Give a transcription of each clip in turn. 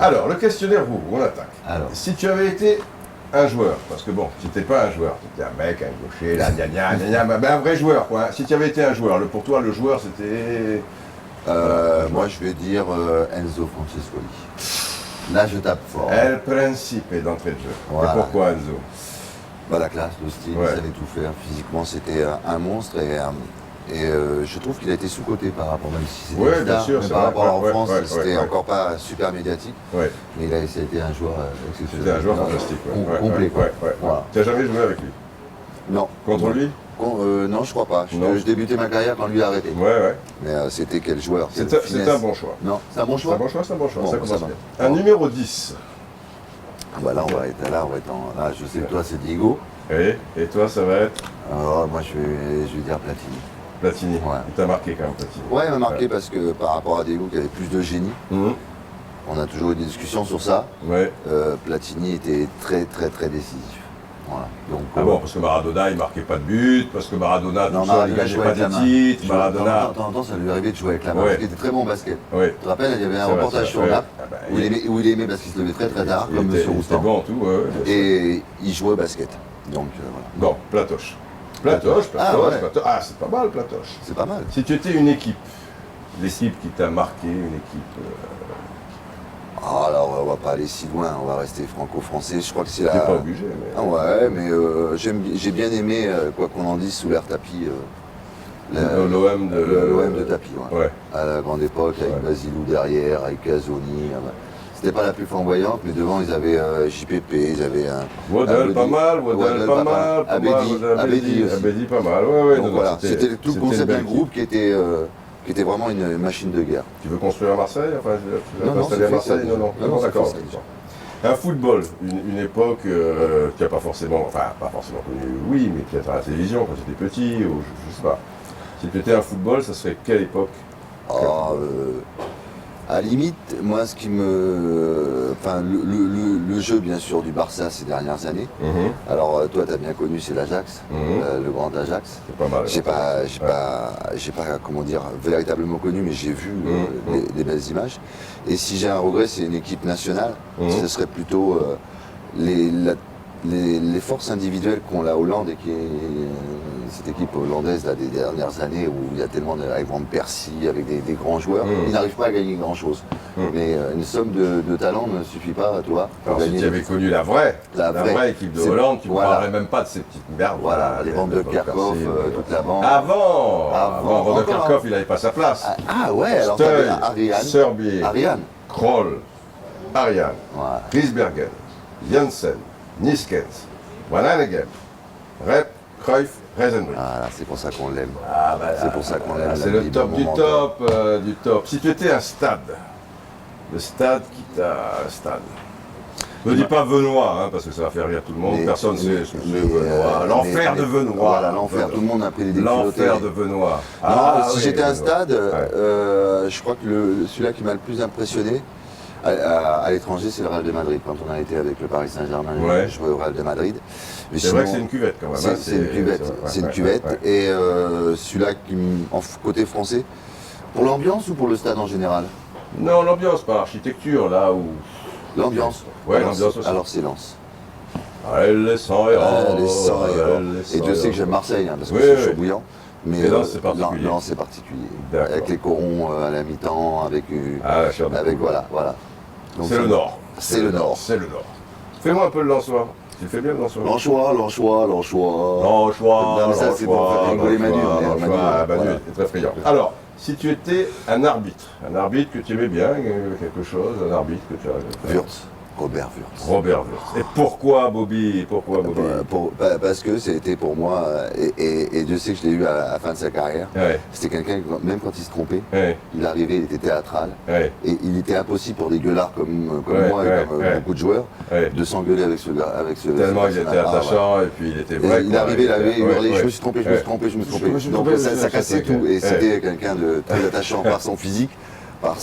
Alors, le questionnaire roux, on attaque. Alors. Si tu avais été un joueur, parce que bon, tu n'étais pas un joueur, tu étais un mec, un gaucher, là, mais un vrai joueur, quoi. Si tu avais été un joueur, pour toi, le joueur, c'était... Moi, je vais dire Enzo Francescoli. Là, je tape fort. El Principe d'entrée de jeu. Voilà. Et pourquoi Enzo? La classe, le style, il savait tout faire. Physiquement, c'était un monstre et je trouve qu'il a été sous-coté par rapport, même si c'était une star, bien sûr, mais par rapport à la France, c'était ouais. encore pas super médiatique. Ouais. Mais il a été un joueur exceptionnel. C'était un joueur fantastique. Complet. Voilà. Tu n'as jamais joué avec lui? Non. Contre lui? Non, je crois pas. Je débutais ma carrière quand lui a arrêté. Ouais. Mais c'était quel joueur? C'est un bon choix. Non, c'est un bon choix? C'est un bon choix. Bon, ça commence va. bien. Un numéro 10. Là, on va être en... Là, je sais que toi, c'est Diego. Oui. Et toi, ça va être? Moi, je vais dire Platini. Platini. Ouais. Il t'a marqué quand même, Platini. Ouais, il m'a marqué parce que par rapport à Diego qui avait plus de génie, on a toujours eu des discussions sur ça. Ouais. Platini était très décisif. Voilà. Donc, bon, parce que Maradona, il marquait pas de but, parce que Maradona, il gagnait pas de titres. Maradona. De temps en temps, ça lui arrivait de jouer avec la main, parce qu'il était très bon au basket. Oui. Tu te rappelles, il y avait un reportage sur Naples où il aimait parce qu'il se levait très tard, comme M. Roustan. C'était bon, tout. Et il jouait au basket. Donc, voilà. Bon, Platoche. Platoche. Ah, c'est pas mal, Platoche. C'est pas mal. Si tu étais une équipe, l'équipe qui t'a marqué, une équipe... Alors, on va pas aller si loin, on va rester franco-français. Je crois que c'est la... T'es pas obligé, mais... Ah ouais, mais j'ai bien aimé, quoi qu'on en dise, sous l'air tapis. L'OM de tapis, ouais. À la grande époque, avec Basilou derrière, avec Gazzoni. C'était pas la plus flamboyante, mais devant, ils avaient JPP, ils avaient un... Waddle, pas mal. Abedi, pas mal. Ouais, donc voilà, c'était tout le concept d'un groupe qui était vraiment une machine de guerre. Tu veux construire à Marseille? Enfin, tu vas t'installer à Marseille? Non, d'accord. Un football, une époque qui n'a pas forcément connu, oui, mais peut-être à la télévision quand j'étais petit, ou je sais pas. Si tu étais un football, ça serait quelle époque? À la limite, moi, ce qui me... Enfin, le jeu, bien sûr, du Barça ces dernières années. Alors, toi, tu as bien connu, c'est l'Ajax, le grand Ajax. C'est pas mal. J'ai pas, comment dire, véritablement connu, mais j'ai vu des belles images. Et si j'ai un regret, c'est une équipe nationale. Ce serait plutôt les forces individuelles qu'ont la Hollande et qui est cette équipe hollandaise là, des dernières années où il y a tellement avec Van Persie, avec des grands joueurs, ils n'arrivent pas à gagner grand chose. Mais une somme de talent ne suffit pas, toi. Alors si tu avais connu la vraie équipe de Hollande, tu ne parlerais même pas de ces petites merdes. Voilà, les bandes de Kerkhoff, toute la bande. Avant Van de Kerkhoff, il n'avait pas sa place. Ah ouais, alors Steuil, Ariane. Serbier, Kroll, Ariane, Riesbergen, Janssen, Niskens, Van Hanegem, Rep, Cruyff, Reisenbrink. Ah, c'est pour ça qu'on l'aime. C'est pour ça qu'on l'aime. C'est le top du top. Si tu étais un stade, le stade qui t'a... Ne dis pas Venoy, parce que ça va faire rire tout le monde. Personne ne sait ce que c'est Venoy. L'enfer de Venoy. Voilà, l'enfer. Tout le monde a pris les déculottés. L'enfer de Venoy. Si j'étais un stade, je crois que celui-là qui m'a le plus impressionné, à l'étranger, c'est le Real de Madrid. Quand on a été avec le Paris Saint-Germain, jouer au Real de Madrid. C'est vrai que c'est une cuvette quand même. C'est une cuvette. Et celui-là, côté français, pour l'ambiance ou pour le stade en général? Non, l'ambiance, par l'architecture, là où... L'ambiance? Ouais, l'ambiance aussi. Alors c'est Lens. Les 100 et Dieu sait que j'aime Marseille, parce que c'est chaud bouillant. Mais Lens, c'est particulier. Lens, c'est particulier. Avec les corons à la mi-temps, avec voilà. C'est le Nord. C'est le Nord. C'est le Nord. Fais-moi un peu le Lensois. Tu le fais bien le Lensois? Lensois. Non, mais ça, c'est pour faire rigoler Manu. Manu est très friand. Alors, si tu étais un arbitre que tu aimais bien, quelque chose, un arbitre que tu as... Wurtz. Robert Wurtz. Et pourquoi Bobby? Parce que c'était pour moi, et Dieu sait que je l'ai eu à la fin de sa carrière, c'était quelqu'un, même quand il se trompait, il arrivait, il était théâtral, et il était impossible pour des gueulards comme moi et comme beaucoup de joueurs, de s'engueuler avec ce gars. Tellement il était attachant, et puis il était vrai. Il arrivait, il avait hurlé, je me suis trompé. Donc ça cassait tout, et c'était quelqu'un de très attachant par son physique, par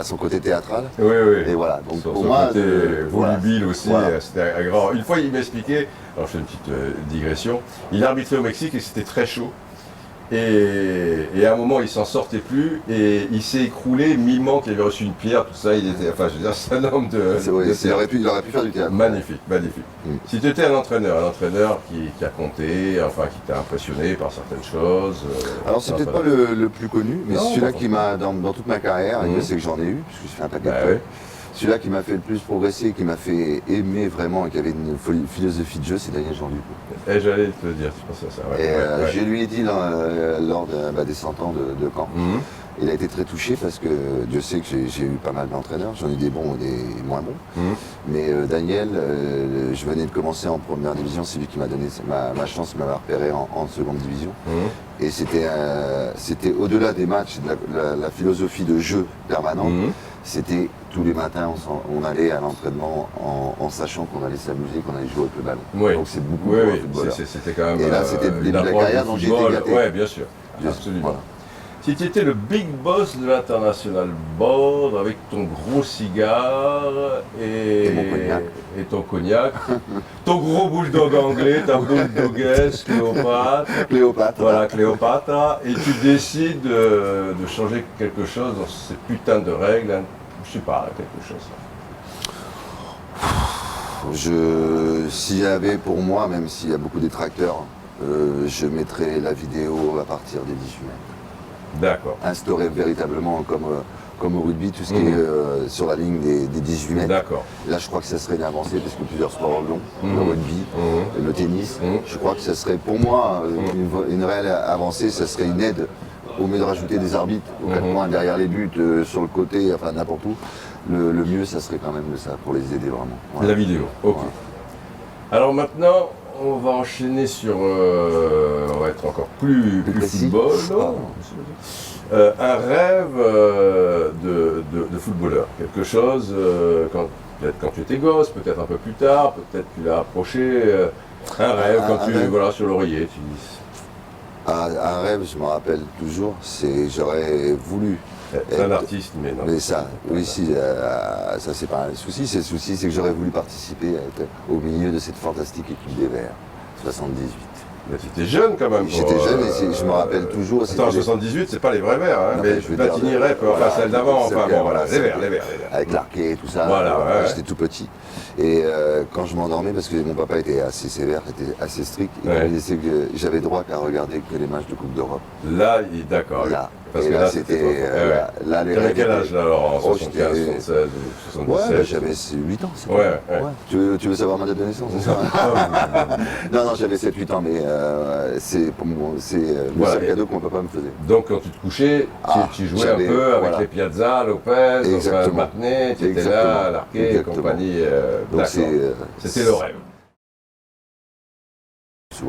son côté théâtral. Oui. Et voilà. Donc son pour moi, côté volubile aussi. C'était un grand. Une fois, il m'a expliqué. Alors, je fais une petite digression. Il arbitrait au Mexique et c'était très chaud. Et à un moment, il s'en sortait plus et il s'est écroulé, mimant qu'il avait reçu une pierre, tout ça. Il était, enfin, je veux dire, c'est un homme de. Il aurait pu faire du théâtre. Magnifique, magnifique. Si tu étais un entraîneur qui a compté, enfin, qui t'a impressionné par certaines choses. Alors, c'est peut-être pas le plus connu, mais celui-là qui m'a, dans toute ma carrière, et je sais que j'en ai eu, puisque j'ai fait un paquet de trucs. Celui-là qui m'a fait le plus progresser, qui m'a fait aimer vraiment et qui avait une philosophie de jeu, c'est Daniel Jean Ducou. Et j'allais te le dire, je pense à ça. Ouais, je lui ai dit lors des 100 ans de camp. Il a été très touché parce que Dieu sait que j'ai eu pas mal d'entraîneurs, j'en ai eu des bons et des moins bons. Mais Daniel, je venais de commencer en première division, c'est lui qui m'a donné ma chance, m'a repéré en seconde division. Et c'était au-delà des matchs, la philosophie de jeu permanente. C'était tous les matins, on allait à l'entraînement en sachant qu'on allait s'amuser, qu'on allait jouer avec le ballon. Donc c'est beaucoup pour un footballeur. C'était quand même. Et là, c'était le début de la carrière, donc j'ai été gâté. Oui, bien sûr. Absolument. Voilà. Si tu étais le big boss de l'International Board avec ton gros cigare et ton cognac, ton gros bulldog anglais, ta bulldoguesse, Cléopâtre. Voilà, Cléopâtre. Et tu décides de changer quelque chose dans ces putains de règles. Hein, je sais pas, quelque chose. S'il y avait pour moi, même s'il y a beaucoup de détracteurs, je mettrais la vidéo à partir des 18 mètres. D'accord. Instaurer véritablement comme au rugby, tout ce qui est sur la ligne des 18 mètres. D'accord. Là, je crois que ça serait une avancée parce que plusieurs sports longs, le rugby, le tennis, je crois que ça serait pour moi une réelle avancée, ça serait une aide au mieux de rajouter des arbitres aux 4 points derrière les buts, sur le côté, enfin n'importe où. Le mieux, ça serait quand même de ça, pour les aider vraiment. Voilà. La vidéo, ok. Voilà. Alors maintenant, on va enchaîner sur, on va être encore plus football. Un rêve de footballeur, quelque chose, peut-être quand tu étais gosse, peut-être un peu plus tard, peut-être tu l'as approché, un rêve voilà, sur l'oreiller. Un rêve, je me rappelle toujours, j'aurais voulu. C'est un artiste, mais non. Mais ça, oui, si, ça c'est pas un souci. Le souci, c'est que j'aurais voulu participer au milieu de cette fantastique équipe des Verts, 78. Mais tu étais jeune quand même. J'étais jeune et je me rappelle toujours. Attends, 78, c'est pas les vrais Verts, hein, mais Platini Rep, enfin celle d'avant, enfin bon, voilà, les Verts. Avec l'arquet et tout ça, j'étais tout petit. Et quand je m'endormais, parce que mon papa était assez sévère, était assez strict, il me disait que j'avais droit qu'à regarder que les matchs de Coupe d'Europe. Là, d'accord. Parce que là, c'était. T'avais quel âge là alors, en 75, 76 ou 77? Ouais, j'avais 8 ans. Tu veux savoir ma date de naissance, c'est ça? Non, j'avais 7-8 ans, mais c'est le seul cadeau que mon papa me faisait. Donc quand tu te couchais, tu jouais un peu avec les Piazza, Lopez, Matney, tu étais là, Larquet et compagnie. D'accord. C'était le rêve.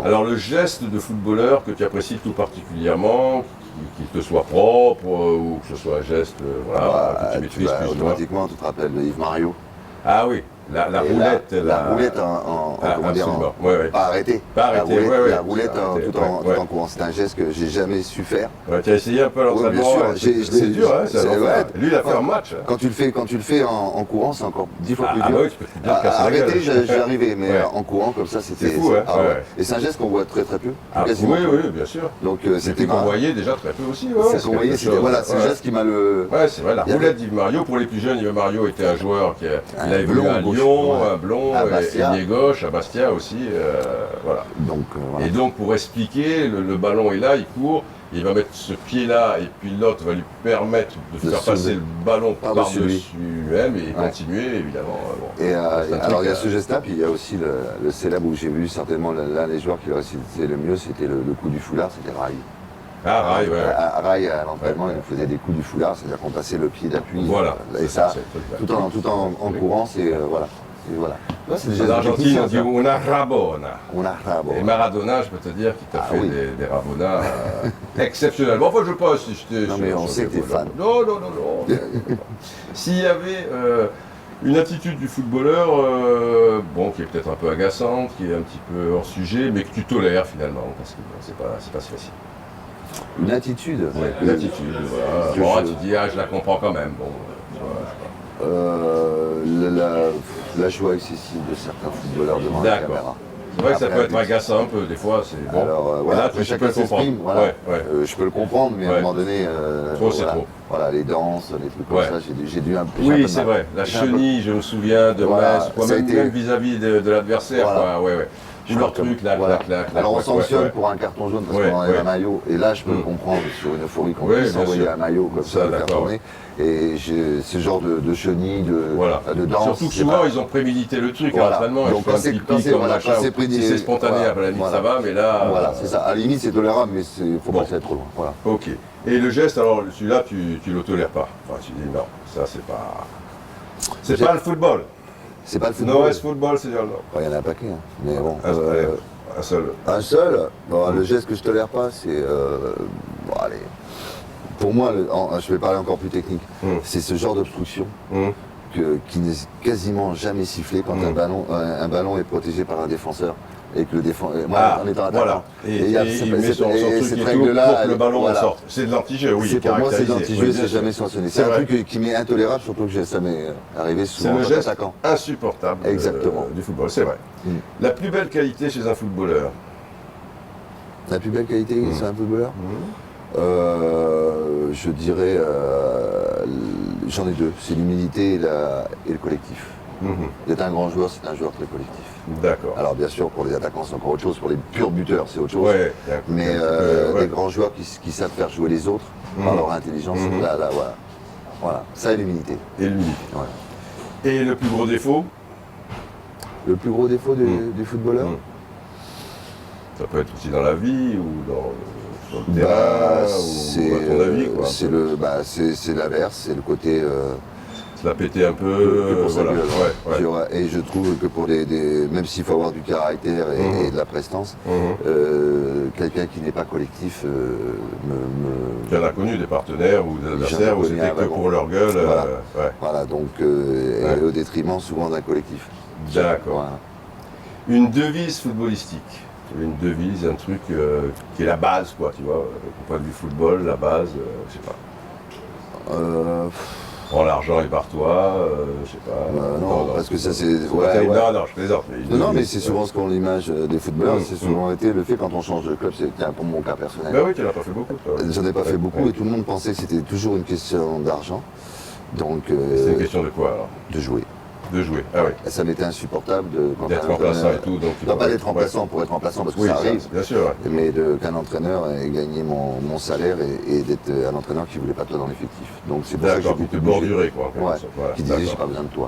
Alors le geste de footballeur que tu apprécies tout particulièrement, qu'il te soit propre ou que ce soit un geste que tu maîtrises plus automatiquement, tu te rappelles de Yves Mario. Ah oui, la roulette. La roulette comment dire, pas arrêtée. La roulette tout en courant. C'est un geste que j'ai jamais su faire. Ouais, tu as essayé un peu l'entraînement. C'est dur, hein, lui il a fait un match. Quand tu le fais en courant, c'est encore 10 fois plus dur. Ah oui, tu peux te dire casser la gueule. Arrêter, j'y arrivais, mais en courant comme ça, c'était fou. Et c'est un geste qu'on voit très très peu. Oui, bien sûr. Donc c'était qu'on voyait déjà très peu aussi. C'est qu'on voyait, c'est le geste qui m'a le. Ouais, c'est vrai, la roulette d'Yves Mario. Pour les plus jeunes, Yves Mario était un joueur qui a évolué à Lyon, un blond, ailier gauche, à Bastia aussi. Voilà. Et donc pour expliquer, le ballon est là, il court. Il va mettre ce pied-là et puis l'autre va lui permettre de faire passer le ballon par-dessus lui-même et continuer, évidemment. Et alors il y a ce geste-là, puis il y a aussi le célèbre où j'ai vu certainement l'un des joueurs qui le récitait le mieux, c'était le coup du foulard, c'était Rai. Ah, Rai, Rai, à l'entraînement, il faisait des coups du foulard, c'est-à-dire qu'on passait le pied d'appui. Voilà. Et ça, tout en courant, c'est. Voilà. Et voilà. En Argentine, on dit una rabona. Una rabona. Et Maradona, je peux te dire qu'il t'a fait des rabonas exceptionnels. Bon, enfin, je sais pas si j'étais. Non, mais on sait que t'es fan. Non. S'il y avait une attitude du footballeur, qui est peut-être un peu agaçante, qui est un petit peu hors sujet, mais que tu tolères finalement, parce que c'est pas si facile. Une attitude. Une attitude, voilà. Tu dis, je la comprends quand même. Bon, la joie excessive de certains footballeurs devant la caméra. C'est vrai que ça peut être agaçant un peu, des fois, c'est bon. Alors, voilà, après chacun s'exprime, voilà. Je peux le comprendre, mais à un moment donné, trop, c'est trop. Voilà, les danses, les trucs comme ça, j'ai dû un peu... Oui, c'est vrai, la chenille, je me souviens de Metz, même vis-à-vis de l'adversaire, ou leur truc, là, alors on sanctionne pour un carton jaune parce qu'on enlève un maillot, et là je peux le comprendre sur une euphorie qu'on puisse envoyer un maillot comme ça, cartonné. Et ce genre de chenille, de danse. Surtout que souvent ils ont prémédité le truc à l'entraînement. Donc quand c'est spontané, à la limite ça va, mais là. Voilà, c'est ça. À la limite c'est tolérable, mais il faut pas que ça aille trop loin. Voilà. Ok. Et le geste, alors celui-là tu le tolères pas. Enfin, tu dis non, ça c'est pas. C'est pas le football. C'est pas le football. No football, c'est dire non. Il y en a un paquet, hein. Mais bon. Un seul. Un seul. Bon, le geste que je tolère pas, c'est. Bon, allez. Pour moi, je vais parler encore plus technique. C'est ce genre d'obstruction qui n'est quasiment jamais sifflé quand un ballon est protégé par un défenseur. Et que le défenseur. En étant attaquant. Et il met son truc et tout pour que le ballon sorte. C'est de l'anti-jeu, oui. Pour moi, c'est de l'anti-jeu, c'est jamais sanctionné. C'est un truc qui m'est intolérable, surtout que ça m'est arrivé souvent en tant qu'attaquant. C'est le geste insupportable du football, c'est vrai. La plus belle qualité chez un footballeur. La plus belle qualité chez un footballeur je dirais, j'en ai deux, c'est l'humilité et le collectif. D'être un grand joueur, c'est un joueur très collectif. D'accord. Alors bien sûr, pour les attaquants, c'est encore autre chose, pour les purs buteurs, c'est autre chose. Mais les grands joueurs qui savent faire jouer les autres, par leur intelligence, voilà. Ça et l'humilité. Et l'humilité. Et le plus gros défaut? Le plus gros défaut du footballeur Ça peut être aussi dans la vie ou sur le terrain, ou à ton avis, quoi. C'est l'inverse, c'est le côté... se la péter un peu, et je trouve que pour même s'il faut avoir du caractère et de la prestance, quelqu'un qui n'est pas collectif Tu en as connu des partenaires ou des adversaires où c'était que pour leur gueule. Voilà, donc au détriment souvent d'un collectif. D'accord. Voilà. Une devise footballistique. Une devise, un truc qui est la base, quoi, tu vois, au point de vue football, la base, je sais pas. Prends l'argent et barre-toi, je sais pas. Non, parce que ça c'est... Non, je plaisante. Non, mais c'est souvent ce qu'on l'image des footballeurs, c'est souvent été le fait quand on change de club, c'est pour mon cas personnel. Ben oui, tu n'en as pas fait beaucoup, toi. J'en ai pas fait beaucoup et tout le monde pensait que c'était toujours une question d'argent. Donc... c'est une question de quoi alors? De jouer. De jouer, ah oui. Ça m'était insupportable d'être remplaçant et tout. Donc non, pas d'être remplaçant pour être remplaçant parce que ça arrive. Bien sûr. Mais qu'un entraîneur ait gagné mon salaire et d'être un entraîneur qui ne voulait pas toi dans l'effectif. Donc c'est pour ça que j'ai beaucoup borduré, quoi. Qui disait j'ai pas besoin de toi.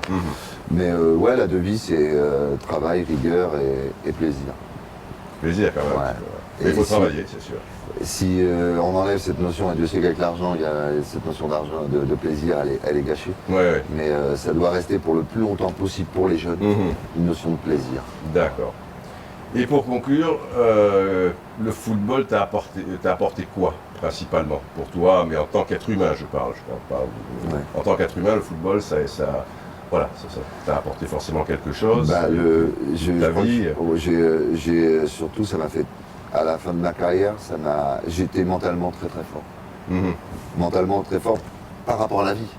Mais la devise c'est travail, rigueur et plaisir. Plaisir quand même. Mais il faut travailler, c'est sûr. Si on enlève cette notion, et Dieu sait qu'avec l'argent, il y a cette notion d'argent, de plaisir, elle est gâchée. Mais ça doit rester pour le plus longtemps possible pour les jeunes, une notion de plaisir. D'accord. Et pour conclure, le football t'a apporté quoi, principalement, pour toi, mais en tant qu'être humain, je parle pas. En tant qu'être humain, le football, ça t'a apporté forcément quelque chose. Surtout, ça m'a fait... À la fin de ma carrière, j'étais mentalement très très fort. Mentalement très fort par rapport à la vie.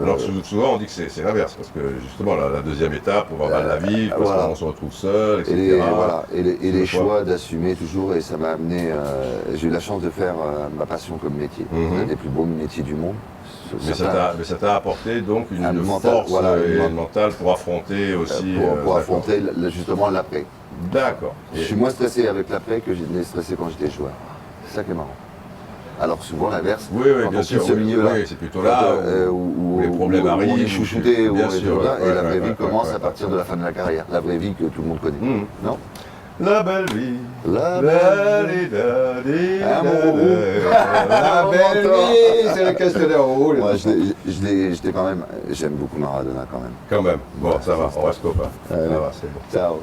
Alors souvent on dit que c'est l'inverse, parce que justement la deuxième étape, on va mal la vie, parce qu'on se retrouve seul, etc. Et les choix d'assumer toujours, et ça m'a amené... j'ai eu la chance de faire ma passion comme métier, un des plus beaux métiers du monde. Mais ça t'a apporté donc une force mentale pour affronter aussi... Pour affronter justement l'après. D'accord. Je suis moins stressé avec l'après que j'étais stressé quand j'étais joueur. C'est ça qui est marrant. Alors souvent l'inverse, bien sûr, ce milieu-là, c'est plutôt là où les problèmes arrivent, on est chouchouté, et la vraie vie commence à partir de la fin de la carrière. La vraie vie que tout le monde connaît. Non ? La belle vie. La belle vie. La belle vie, c'est le Castellero. Moi, j'étais quand même. J'aime beaucoup Maradona quand même. Quand même. Bon, ça va, on reste copains. Ça va, c'est bon. Ciao.